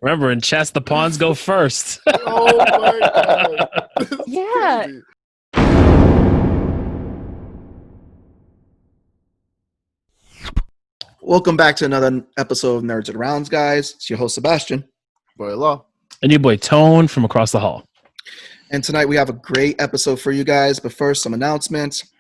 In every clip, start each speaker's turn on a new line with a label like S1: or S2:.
S1: Remember, in chess, the pawns go first.
S2: Oh my god.
S3: Yeah.
S2: Crazy.
S4: Welcome back to another episode of Nerds and Rounds, guys. It's your host, Sebastian.
S2: Boy, law.
S1: And your boy, Tone, from across the hall.
S4: And tonight we have a great episode for you guys. But first, some announcements.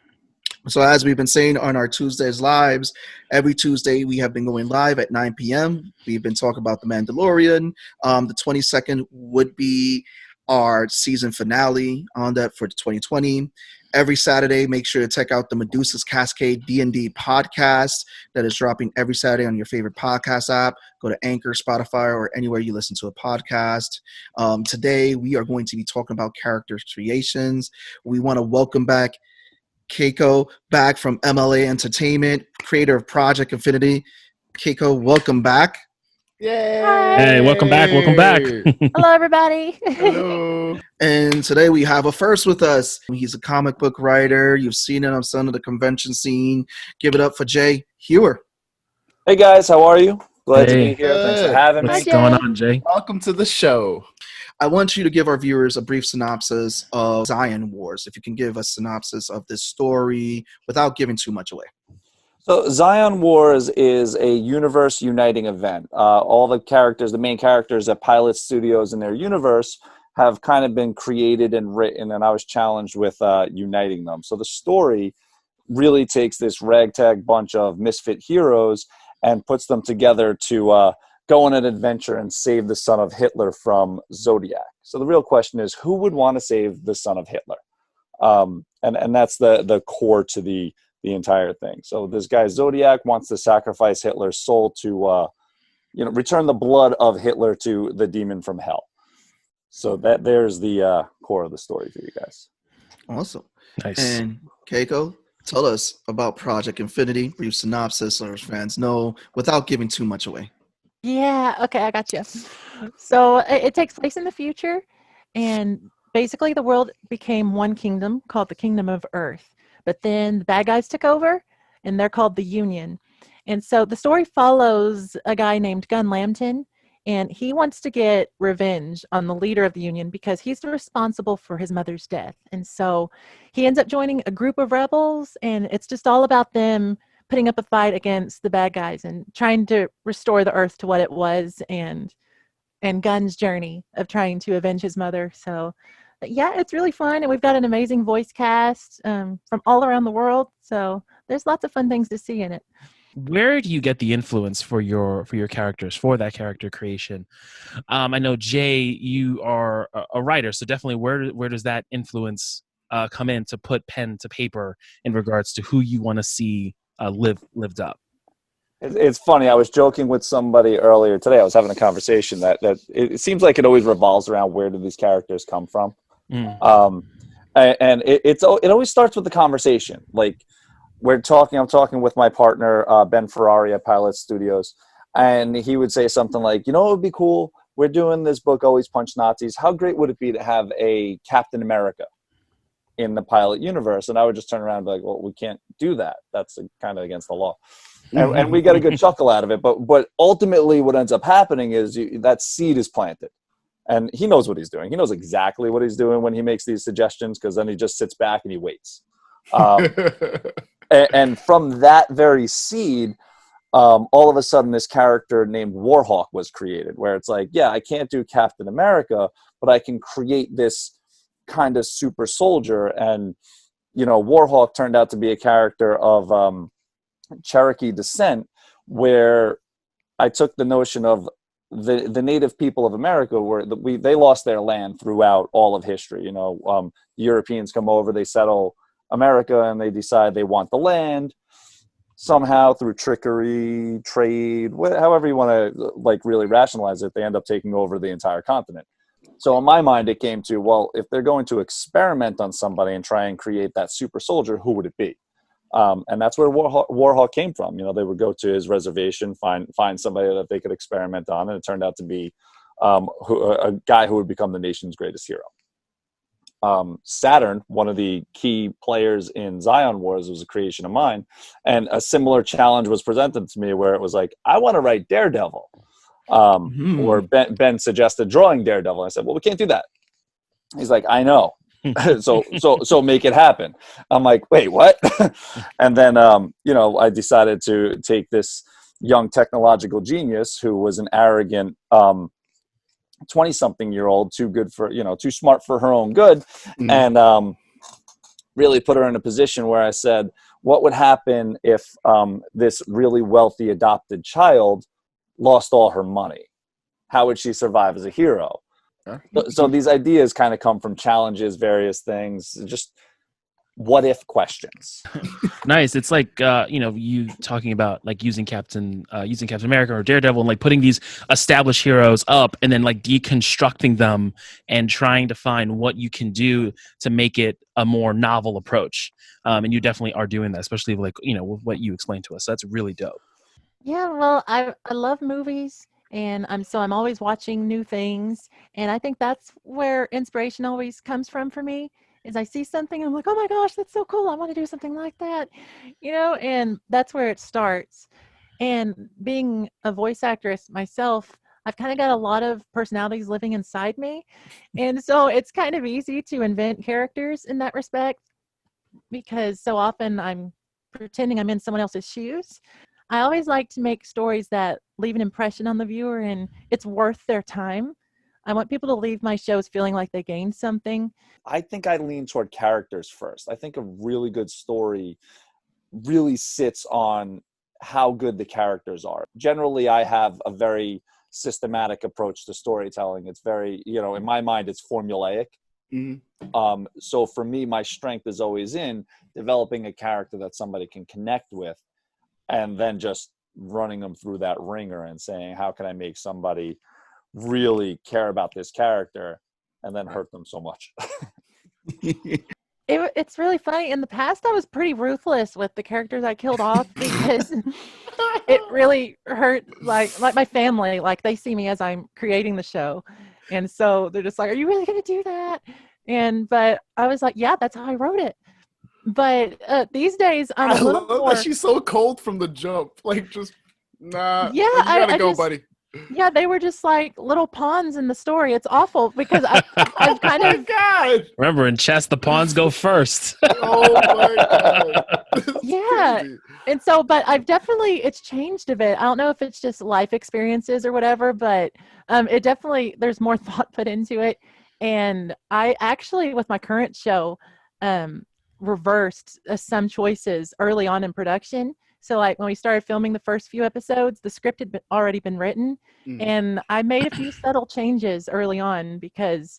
S4: So as we've been saying on our Tuesdays lives, every Tuesday we have been going live at 9 p.m. We've been talking about The Mandalorian. The 22nd would be our season finale on that for 2020. Every Saturday, make sure to check out the Medusa's Cascade D&D podcast that is dropping every Saturday on your favorite podcast app. Go to Anchor, Spotify, or anywhere you listen to a podcast. Today, we are going to be talking about character creations. We want to welcome back Keiko back from MLA Entertainment, creator of Project Infinity. Keiko, welcome back.
S2: Yay!
S1: Hey, welcome back. Welcome back.
S3: Hello, everybody.
S2: Hello.
S4: And today we have a first with us. He's a comic book writer. You've seen him on some of the convention scene. Give it up for Jason Huwer.
S5: Hey guys, how are you? Glad to
S1: Hey.
S5: be here. Thanks for
S2: Good.
S5: having
S1: What's
S5: me.
S3: Hi, Jay.
S1: going on, Jay?
S2: Welcome to the show.
S4: I want you to give our viewers a brief synopsis of Zion Wars. If you can give a synopsis of this story without giving too much away.
S5: So Zion Wars is a universe uniting event. All the characters, the main characters at Pilot Studios in their universe have kind of been created and written, and I was challenged with uniting them. So the story really takes this ragtag bunch of misfit heroes and puts them together to go on an adventure and save the son of Hitler from Zodiac. So the real question is, who would want to save the son of Hitler? And that's the core to the entire thing. So this guy Zodiac wants to sacrifice Hitler's soul to return the blood of Hitler to the demon from hell. So there's the core of the story for you guys.
S4: Awesome.
S1: Nice.
S4: And Keiko, tell us about Project Infinity, brief synopsis so our fans know without giving too much away.
S3: Yeah, okay, I got you. So it takes place in the future, and basically the world became one kingdom called the Kingdom of Earth. But then the bad guys took over, and they're called the Union. And so the story follows a guy named Gunn Lambton, and he wants to get revenge on the leader of the Union because he's responsible for his mother's death. And so he ends up joining a group of rebels, and it's just all about them putting up a fight against the bad guys and trying to restore the Earth to what it was, and Gunn's journey of trying to avenge his mother. So yeah, it's really fun, and we've got an amazing voice cast from all around the world. So there's lots of fun things to see in it.
S1: Where do you get the influence for your characters, for that character creation? I know, Jay, you are a writer, so definitely where does that influence come in to put pen to paper in regards to who you want to see lived up?
S5: It's funny. I was joking with somebody earlier today. I was having a conversation that it seems like it always revolves around where do these characters come from. And it always starts with the conversation. Like I'm talking with my partner, Ben Ferrari at Pilot Studios, and he would say something like, it would be cool. We're doing this book, Always Punch Nazis. How great would it be to have a Captain America in the Pilot universe? And I would just turn around and be like, well, we can't do that. That's kind of against the law. And we get a good chuckle out of it. But ultimately what ends up happening is that seed is planted. And he knows what he's doing. He knows exactly what he's doing when he makes these suggestions, because then he just sits back and he waits. And from that very seed, all of a sudden this character named Warhawk was created, where it's like, yeah, I can't do Captain America, but I can create this kind of super soldier. And, Warhawk turned out to be a character of Cherokee descent, where I took the notion of the native people of America they lost their land throughout all of history. Europeans come over, they settle America, and they decide they want the land somehow through trickery, trade, however you want to really rationalize it. They end up taking over the entire continent. So in my mind, it came to, well, if they're going to experiment on somebody and try and create that super soldier, who would it be? And that's where Warhawk came from. They would go to his reservation, find somebody that they could experiment on, and it turned out to be a guy who would become the nation's greatest hero. Saturn, one of the key players in Zion Wars, was a creation of mine, and a similar challenge was presented to me where it was like, I want to write Daredevil. Or Ben suggested drawing Daredevil. I said, well, we can't do that. He's like, I know. so make it happen. I'm like, wait, what? And then, I decided to take this young technological genius who was an arrogant 20-something-year-old, too smart for her own good, and really put her in a position where I said, what would happen if this really wealthy adopted child lost all her money? How would she survive as a hero? So these ideas kind of come from challenges, various things, just what if questions.
S1: Nice. It's like you talking about like using Captain America or Daredevil and like putting these established heroes up and then like deconstructing them and trying to find what you can do to make it a more novel approach. And you definitely are doing that, especially like with what you explained to us. So that's really dope.
S3: Yeah, well, I love movies, and I'm always watching new things, and I think that's where inspiration always comes from for me. Is I see something and I'm like, oh my gosh, that's so cool! I want to do something like that, and that's where it starts. And being a voice actress myself, I've kind of got a lot of personalities living inside me, and so it's kind of easy to invent characters in that respect because so often I'm pretending I'm in someone else's shoes. I always like to make stories that leave an impression on the viewer and it's worth their time. I want people to leave my shows feeling like they gained something.
S5: I think I lean toward characters first. I think a really good story really sits on how good the characters are. Generally, I have a very systematic approach to storytelling. It's very, in my mind, it's formulaic. So for me, my strength is always in developing a character that somebody can connect with, and then just running them through that ringer and saying, how can I make somebody really care about this character and then hurt them so much?
S3: It's really funny. In the past, I was pretty ruthless with the characters I killed off because it really hurt, like my family. Like they see me as I'm creating the show, and so they're just like, "Are you really going to do that?" But I was like, "Yeah, that's how I wrote it." But these days, I'm a little
S2: love
S3: more.
S2: that she's so cold from the jump. Like, just nah.
S3: Yeah,
S2: you gotta
S3: I
S2: go,
S3: just,
S2: buddy.
S3: Yeah, they were just like little pawns in the story. It's awful because I've kind
S2: Oh my
S3: of
S2: god!
S1: Remember, in chess, the pawns go first.
S2: Oh my god! This is
S3: yeah.
S2: crazy.
S3: And so, but it's changed a bit. I don't know if it's just life experiences or whatever, but there's more thought put into it. And I actually, with my current show, reversed some choices early on in production. So like when we started filming the first few episodes, the script had already been written, and I made a few subtle changes early on because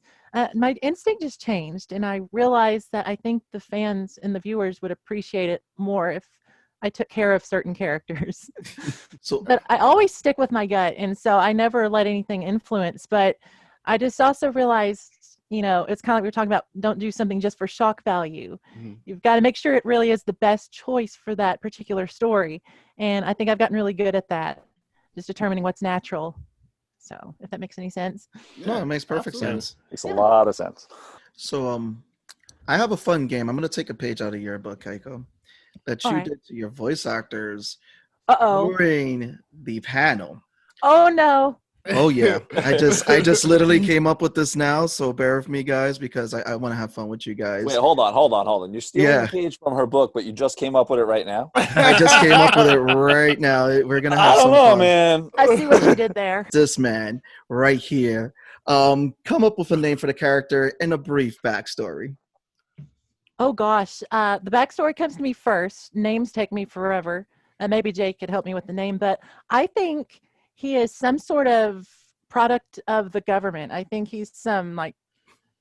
S3: my instinct just changed, and I realized that I think the fans and the viewers would appreciate it more if I took care of certain characters. But I always stick with my gut, and so I never let anything influence. But I just also realized, it's kind of like we were talking about, don't do something just for shock value. You've got to make sure it really is the best choice for that particular story. And I think I've gotten really good at that, just determining what's natural. So if that makes any sense.
S4: No, it makes perfect sense.
S5: Makes a lot of sense.
S4: So I have a fun game. I'm going to take a page out of your book, Keiko, that you did to your voice actors during the panel.
S3: Oh, no.
S4: Oh yeah, I just literally came up with this now, so bear with me, guys, because I want to have fun with you guys.
S5: Wait, hold on. You're stealing the page from her book, but you just came up with it right now?
S4: I just came up with it right now. We're gonna have some fun.
S5: Man.
S3: I see what you did there.
S4: This man right here, come up with a name for the character and a brief backstory.
S3: Oh gosh, the backstory comes to me first. Names take me forever, and maybe Jake could help me with the name, but I think he is some sort of product of the government. I think he's some like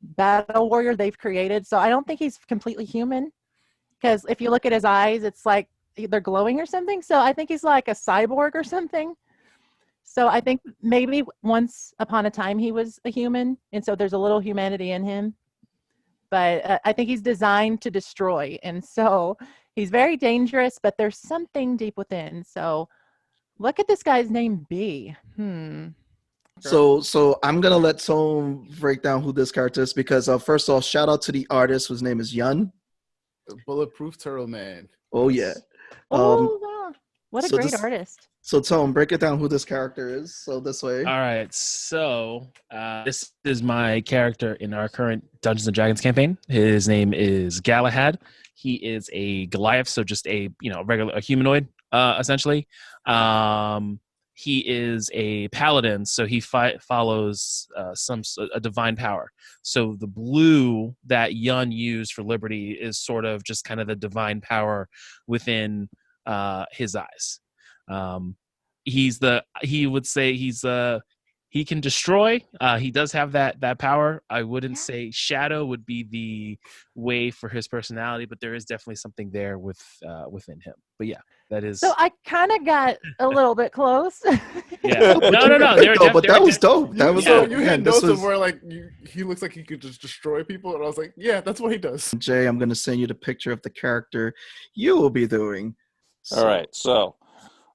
S3: battle warrior they've created. So I don't think he's completely human, because if you look at his eyes, it's like they're glowing or something. So I think he's like a cyborg or something. So I think maybe once upon a time he was a human, and so there's a little humanity in him. But I think he's designed to destroy. And so he's very dangerous, but there's something deep within. So what could this guy's name be?
S4: So I'm gonna let Tone break down who this character is, because first off, shout out to the artist whose name is Yun.
S2: The Bulletproof Turtle Man.
S4: Oh yeah.
S3: Wow. What a great artist.
S4: So Tone, break it down who this character is. So this way.
S1: All right, so this is my character in our current Dungeons and Dragons campaign. His name is Galahad. He is a Goliath, so just a a humanoid, essentially. He is a paladin, so he follows a divine power. So the blue that Yun used for Liberty is sort of just kind of the divine power within his eyes. He would say he can destroy. He does have that power. I wouldn't say shadow would be the way for his personality, but there is definitely something there within him. But yeah, that is.
S3: So I kind of got a little bit close.
S1: Yeah. No.
S4: But that was dope. That was
S2: So
S4: dope.
S2: you
S4: Man,
S2: had
S4: this
S2: notes of
S4: was
S2: where like he looks like he could just destroy people, and I was like, yeah, that's what he does.
S4: Jay. I'm gonna send you the picture of the character you will be doing.
S5: All right, so,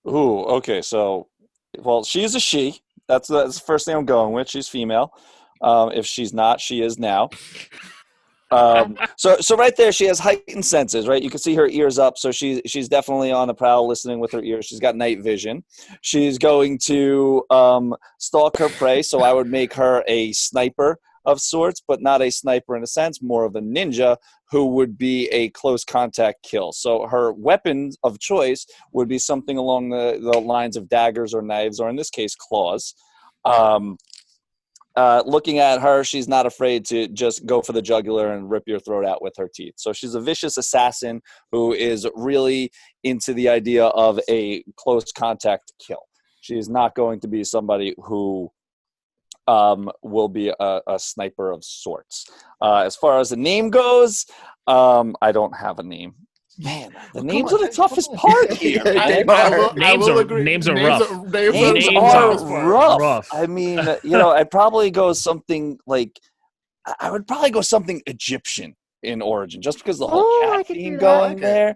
S5: okay, so, well, she's a she. That's the first thing I'm going with. She's female. If she's not, she is now. So right there, she has heightened senses, right? You can see her ears up, so she's definitely on the prowl, listening with her ears. She's got night vision. She's going to stalk her prey, so I would make her a sniper of sorts, but not a sniper in a sense, more of a ninja who would be a close contact kill. So her weapon of choice would be something along the lines of daggers or knives, or in this case, claws. Looking at her, she's not afraid to just go for the jugular and rip your throat out with her teeth. So she's a vicious assassin who is really into the idea of a close contact kill. She is not going to be somebody who will be a sniper of sorts. As far as the name goes, I don't have a name. Man, the names are the toughest part here.
S1: Names are rough.
S5: Names are rough. I mean, I'd probably go something like, I would probably go something Egyptian in origin, just because the whole cat theme going there.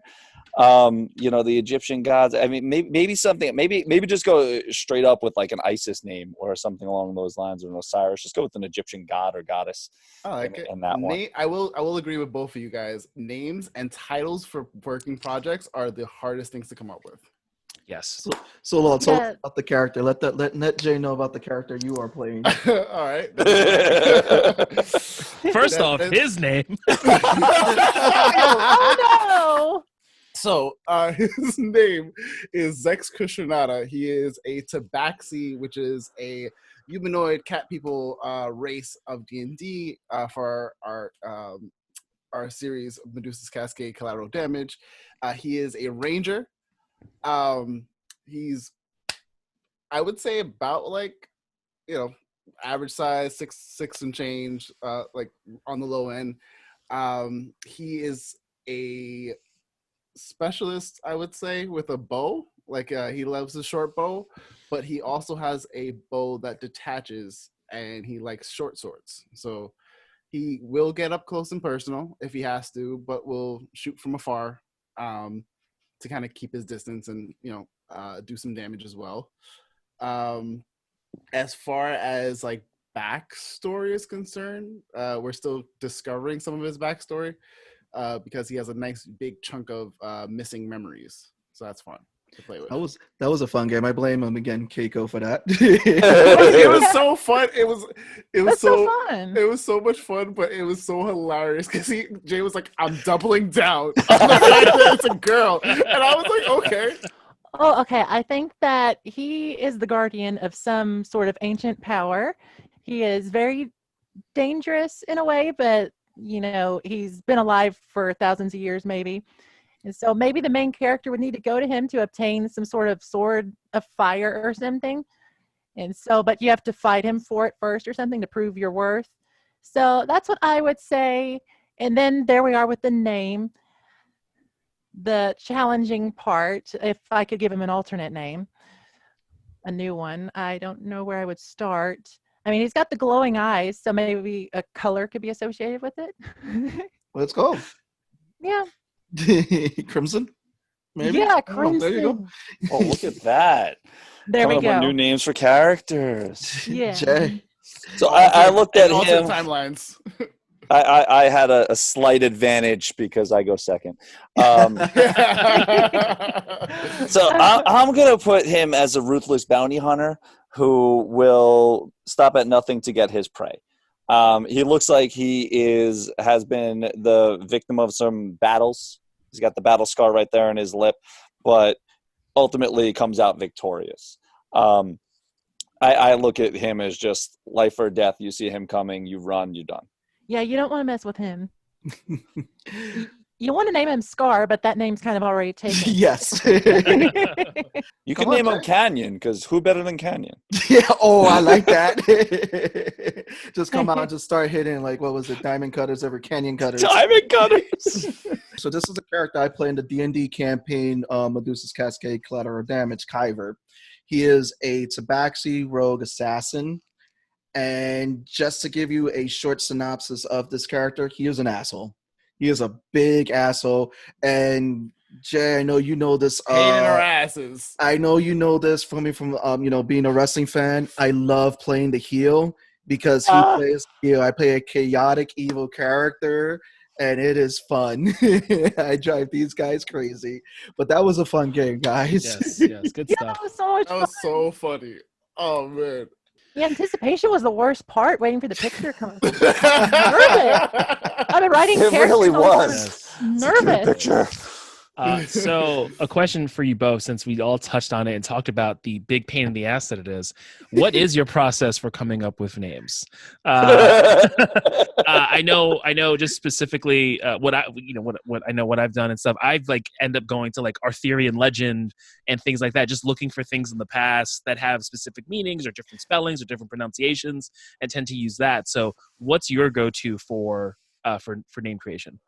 S5: The Egyptian gods. I mean, maybe something. Maybe just go straight up with like an Isis name or something along those lines, or an Osiris. Just go with an Egyptian god or goddess.
S2: I like it.
S5: In that one.
S2: I will agree with both of you guys. Names and titles for working projects are the hardest things to come up with.
S1: Yes.
S4: So Lord, talk about the character. Let Jay know about the character you are playing.
S2: All right.
S1: First off, his name.
S3: Oh no!
S2: So his name is Zex Kushonada. He is a Tabaxi, which is a humanoid cat people race of D&D for our series of Medusa's Cascade Collateral Damage. He is a ranger. He's, I would say, about like, average size, six and change, like on the low end. He is a specialist, I would say, with a bow. Like he loves the short bow, but he also has a bow that detaches, and he likes short swords. So he will get up close and personal if he has to, but will shoot from afar to kind of keep his distance and do some damage as well. As far as like backstory is concerned, we're still discovering some of his backstory. Because he has a nice big chunk of missing memories, so that's fun to play with.
S4: That was a fun game. I blame him again, Keiko, for that.
S2: It was so fun. It was so
S3: fun.
S2: It was so much fun, but it was so hilarious because Jay was like, "I'm doubling down. It's a girl," and I was like, "Okay."
S3: Oh, okay. I think that he is the guardian of some sort of ancient power. He is very dangerous in a way, but he's been alive for thousands of years maybe. And so maybe the main character would need to go to him to obtain some sort of sword of fire or something. And so, but you have to fight him for it first or something to prove your worth. So that's what I would say. And then there we are with the name. The challenging part, if I could give him an alternate name, a new one, I don't know where I would start. I mean, he's got the glowing eyes, so maybe a color could be associated with it.
S4: Let's go.
S3: Yeah.
S4: Crimson? Maybe?
S3: Yeah,
S4: Oh,
S3: crimson.
S4: there you go.
S5: Oh, look at that.
S3: There we
S5: Coming up with
S3: go.
S5: new names for characters.
S3: Yeah.
S4: Jay.
S5: So I looked at him.
S2: Timelines.
S5: I had a slight advantage because I go second. So I'm going to put him as a ruthless bounty hunter who will stop at nothing to get his prey. He looks like has been the victim of some battles. He's got the battle scar right there on his lip, but ultimately comes out victorious. I look at him as just life or death. You see him coming, you run, you're done.
S3: Yeah, you don't want to mess with him. You want to name him Scar, but that name's kind of already taken.
S4: Yes.
S5: You
S4: Come
S5: can name
S4: on,
S5: him
S4: Jay.
S5: Canyon, because who better than Canyon?
S4: Yeah. Oh, I like that. Just come out and just start hitting like what was it? Diamond cutters over canyon cutters.
S5: Diamond cutters.
S4: So this is a character I play in the D&D campaign, Medusa's Cascade Collateral Damage, Kyver. He is a Tabaxi rogue assassin. And just to give you a short synopsis of this character, he is an asshole. He is a big asshole. And Jay, I know you know this.
S2: Pain in our asses.
S4: I know you know this from being a wrestling fan. I love playing the heel because he plays heel. I play a chaotic evil character, and it is fun. I drive these guys crazy. But that was a fun game, guys.
S1: Yes, good
S3: Yeah,
S1: stuff.
S3: that was so much
S2: That
S3: fun.
S2: was so funny. Oh man.
S3: The anticipation was the worst part, waiting for the picture to come up. I've been writing
S5: It
S3: characters
S5: really
S3: all the time.
S5: was.
S3: Nervous.
S5: Picture.
S1: So a question for you both, since we all touched on it and talked about the big pain in the ass that it is. What is your process for coming up with names? I know just specifically what I've done and stuff. I've like end up going to like Arthurian legend and things like that, just looking for things in the past that have specific meanings or different spellings or different pronunciations, and tend to use that. So what's your go-to for name creation?